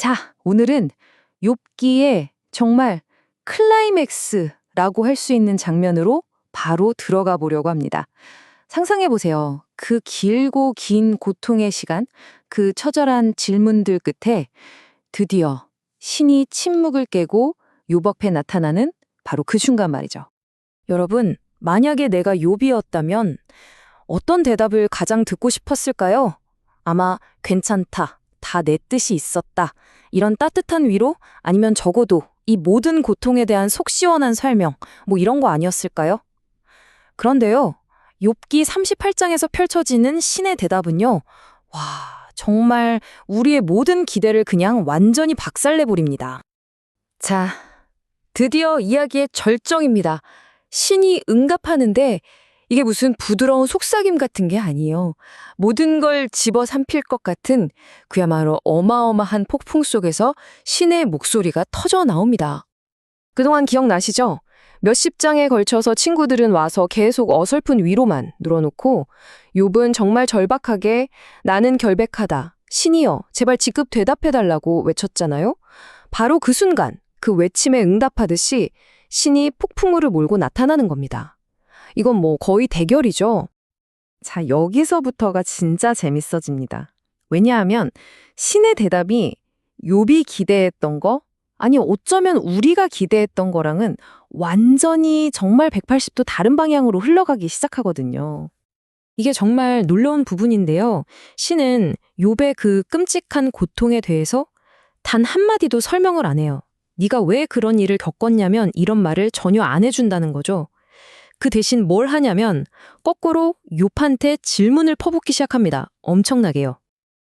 자, 오늘은 욥기의 정말 클라이맥스라고 할 수 있는 장면으로 바로 들어가 보려고 합니다. 상상해 보세요. 그 길고 긴 고통의 시간, 그 처절한 질문들 끝에 드디어 신이 침묵을 깨고 욥 앞에 나타나는 바로 그 순간 말이죠. 여러분, 만약에 내가 욥이었다면 어떤 대답을 가장 듣고 싶었을까요? 아마 괜찮다, 다 내 뜻이 있었다, 이런 따뜻한 위로, 아니면 적어도 이 모든 고통에 대한 속 시원한 설명, 뭐 이런 거 아니었을까요? 그런데요, 욥기 38장에서 펼쳐지는 신의 대답은요, 와, 정말 우리의 모든 기대를 그냥 완전히 박살내버립니다. 자, 드디어 이야기의 절정입니다. 신이 응답하는데 이게 무슨 부드러운 속삭임 같은 게 아니에요. 모든 걸 집어삼킬 것 같은 그야말로 어마어마한 폭풍 속에서 신의 목소리가 터져 나옵니다. 그동안 기억나시죠? 몇십 장에 걸쳐서 친구들은 와서 계속 어설픈 위로만 늘어놓고 욥은 정말 절박하게 나는 결백하다, 신이여 제발 직급 대답해달라고 외쳤잖아요. 바로 그 순간 그 외침에 응답하듯이 신이 폭풍우를 몰고 나타나는 겁니다. 이건 뭐 거의 대결이죠. 자, 여기서부터가 진짜 재밌어집니다. 왜냐하면 신의 대답이 욥이 기대했던 거, 아니 어쩌면 우리가 기대했던 거랑은 완전히 정말 180도 다른 방향으로 흘러가기 시작하거든요. 이게 정말 놀라운 부분인데요. 신은 욥의 그 끔찍한 고통에 대해서 단 한마디도 설명을 안 해요. 네가 왜 그런 일을 겪었냐면 이런 말을 전혀 안 해준다는 거죠. 그 대신 뭘 하냐면 거꾸로 욥한테 질문을 퍼붓기 시작합니다. 엄청나게요.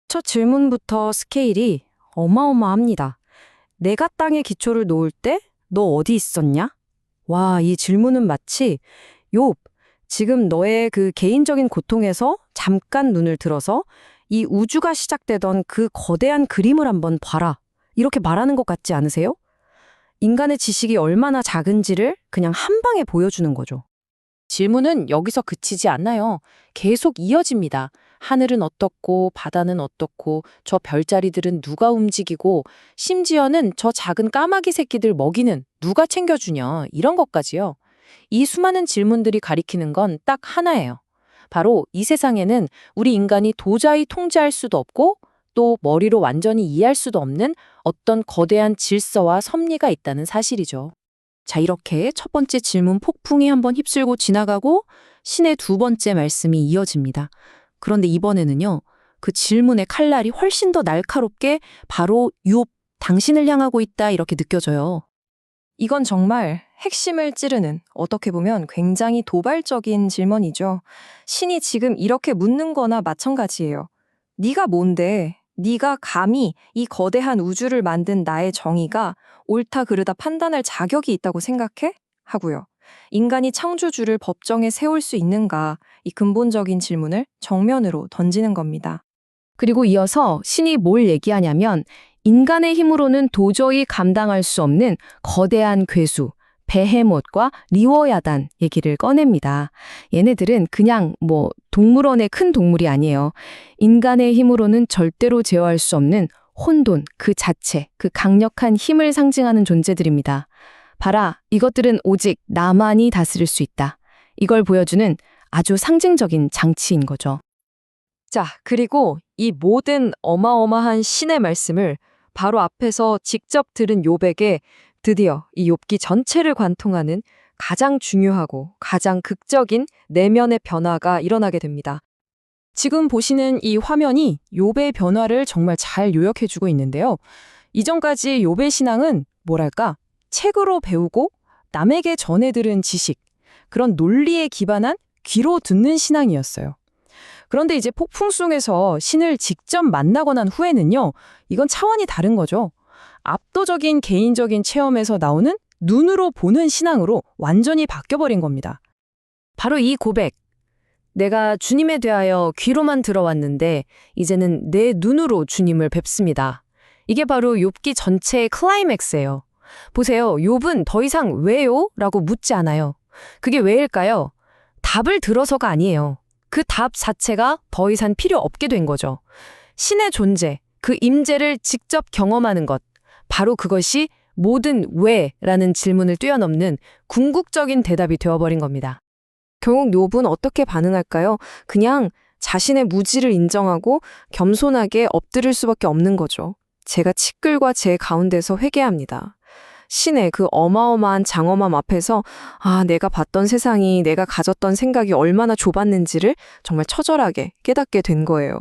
첫 질문부터 스케일이 어마어마합니다. 내가 땅에 기초를 놓을 때 너 어디 있었냐? 와, 이 질문은 마치 욥, 지금 너의 그 개인적인 고통에서 잠깐 눈을 들어서 이 우주가 시작되던 그 거대한 그림을 한번 봐라, 이렇게 말하는 것 같지 않으세요? 인간의 지식이 얼마나 작은지를 그냥 한 방에 보여주는 거죠. 질문은 여기서 그치지 않나요? 계속 이어집니다. 하늘은 어떻고 바다는 어떻고 저 별자리들은 누가 움직이고 심지어는 저 작은 까마귀 새끼들 먹이는 누가 챙겨주냐, 이런 것까지요. 이 수많은 질문들이 가리키는 건 딱 하나예요. 바로 이 세상에는 우리 인간이 도저히 통제할 수도 없고 또 머리로 완전히 이해할 수도 없는 어떤 거대한 질서와 섭리가 있다는 사실이죠. 자, 이렇게 첫 번째 질문 폭풍이 한번 휩쓸고 지나가고 신의 두 번째 말씀이 이어집니다. 그런데 이번에는요, 그 질문의 칼날이 훨씬 더 날카롭게 바로 욥, 당신을 향하고 있다, 이렇게 느껴져요. 이건 정말 핵심을 찌르는, 어떻게 보면 굉장히 도발적인 질문이죠. 신이 지금 이렇게 묻는 거나 마찬가지예요. 네가 뭔데? 네가 감히 이 거대한 우주를 만든 나의 정의가 옳다 그르다 판단할 자격이 있다고 생각해? 하고요. 인간이 창조주를 법정에 세울 수 있는가? 이 근본적인 질문을 정면으로 던지는 겁니다. 그리고 이어서 신이 뭘 얘기하냐면 인간의 힘으로는 도저히 감당할 수 없는 거대한 괴수, 베헤못과 리워야단 얘기를 꺼냅니다. 얘네들은 그냥 동물원의 큰 동물이 아니에요. 인간의 힘으로는 절대로 제어할 수 없는 혼돈 그 자체, 그 강력한 힘을 상징하는 존재들입니다. 봐라, 이것들은 오직 나만이 다스릴 수 있다. 이걸 보여주는 아주 상징적인 장치인 거죠. 자, 그리고 이 모든 어마어마한 신의 말씀을 바로 앞에서 직접 들은 욥에게 드디어 이 욥기 전체를 관통하는 가장 중요하고 가장 극적인 내면의 변화가 일어나게 됩니다. 지금 보시는 이 화면이 욥의 변화를 정말 잘 요약해주고 있는데요. 이전까지 욥의 신앙은 뭐랄까, 책으로 배우고 남에게 전해 들은 지식, 그런 논리에 기반한 귀로 듣는 신앙이었어요. 그런데 이제 폭풍송에서 신을 직접 만나고 난 후에는요, 이건 차원이 다른 거죠. 압도적인 개인적인 체험에서 나오는 눈으로 보는 신앙으로 완전히 바뀌어버린 겁니다. 바로 이 고백. 내가 주님에 대하여 귀로만 들어왔는데 이제는 내 눈으로 주님을 뵙습니다. 이게 바로 욥기 전체의 클라이맥스예요. 보세요. 욥은 더 이상 왜요? 라고 묻지 않아요. 그게 왜일까요? 답을 들어서가 아니에요. 그 답 자체가 더 이상 필요 없게 된 거죠. 신의 존재, 그 임재를 직접 경험하는 것. 바로 그것이 모든 왜라는 질문을 뛰어넘는 궁극적인 대답이 되어버린 겁니다. 결국 욥은 어떻게 반응할까요? 그냥 자신의 무지를 인정하고 겸손하게 엎드릴 수밖에 없는 거죠. 제가 치끌과 제 가운데서 회개합니다. 신의 그 어마어마한 장엄함 앞에서 내가 봤던 세상이, 내가 가졌던 생각이 얼마나 좁았는지를 정말 처절하게 깨닫게 된 거예요.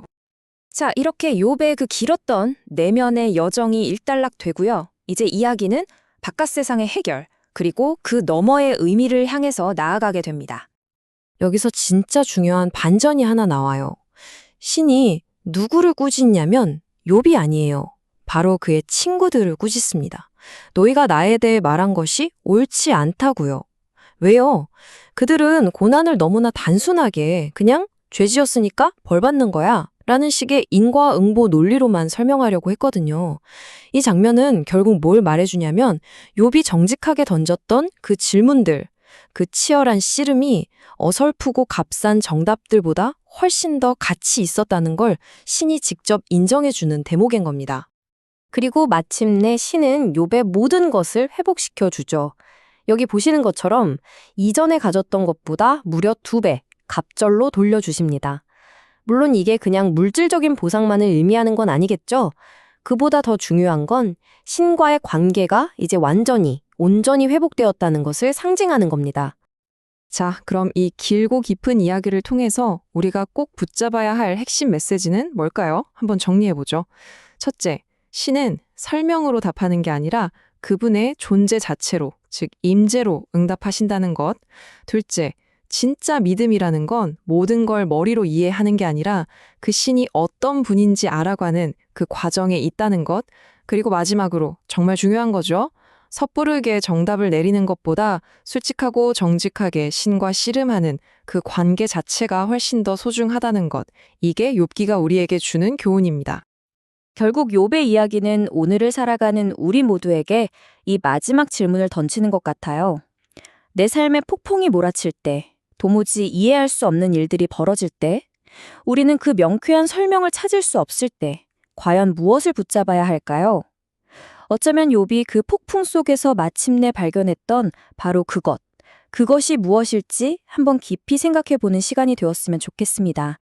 자, 이렇게 욥의 그 길었던 내면의 여정이 일단락되고요. 이제 이야기는 바깥 세상의 해결, 그리고 그 너머의 의미를 향해서 나아가게 됩니다. 여기서 진짜 중요한 반전이 하나 나와요. 신이 누구를 꾸짖냐면 욥이 아니에요. 바로 그의 친구들을 꾸짖습니다. 너희가 나에 대해 말한 것이 옳지 않다고요. 왜요? 그들은 고난을 너무나 단순하게 그냥 죄 지었으니까 벌 받는 거야 라는 식의 인과응보 논리로만 설명하려고 했거든요. 이 장면은 결국 뭘 말해주냐면 욥이 정직하게 던졌던 그 질문들, 그 치열한 씨름이 어설프고 값싼 정답들보다 훨씬 더 가치 있었다는 걸 신이 직접 인정해주는 대목인 겁니다. 그리고 마침내 신은 욥의 모든 것을 회복시켜 주죠. 여기 보시는 것처럼 이전에 가졌던 것보다 무려 2배, 갑절로 돌려주십니다. 물론 이게 그냥 물질적인 보상만을 의미하는 건 아니겠죠? 그보다 더 중요한 건 신과의 관계가 이제 온전히 회복되었다는 것을 상징하는 겁니다. 자, 그럼 이 길고 깊은 이야기를 통해서 우리가 꼭 붙잡아야 할 핵심 메시지는 뭘까요? 한번 정리해보죠. 첫째, 신은 설명으로 답하는 게 아니라 그분의 존재 자체로, 즉 임재로 응답하신다는 것. 둘째, 진짜 믿음이라는 건 모든 걸 머리로 이해하는 게 아니라 그 신이 어떤 분인지 알아가는 그 과정에 있다는 것. 그리고 마지막으로 정말 중요한 거죠. 섣부르게 정답을 내리는 것보다 솔직하고 정직하게 신과 씨름하는 그 관계 자체가 훨씬 더 소중하다는 것. 이게 욥기가 우리에게 주는 교훈입니다. 결국 욥의 이야기는 오늘을 살아가는 우리 모두에게 이 마지막 질문을 던지는 것 같아요. 내 삶에 폭풍이 몰아칠 때, 도무지 이해할 수 없는 일들이 벌어질 때, 우리는 그 명쾌한 설명을 찾을 수 없을 때, 과연 무엇을 붙잡아야 할까요? 어쩌면 욥이 그 폭풍 속에서 마침내 발견했던 바로 그것이 무엇일지 한번 깊이 생각해 보는 시간이 되었으면 좋겠습니다.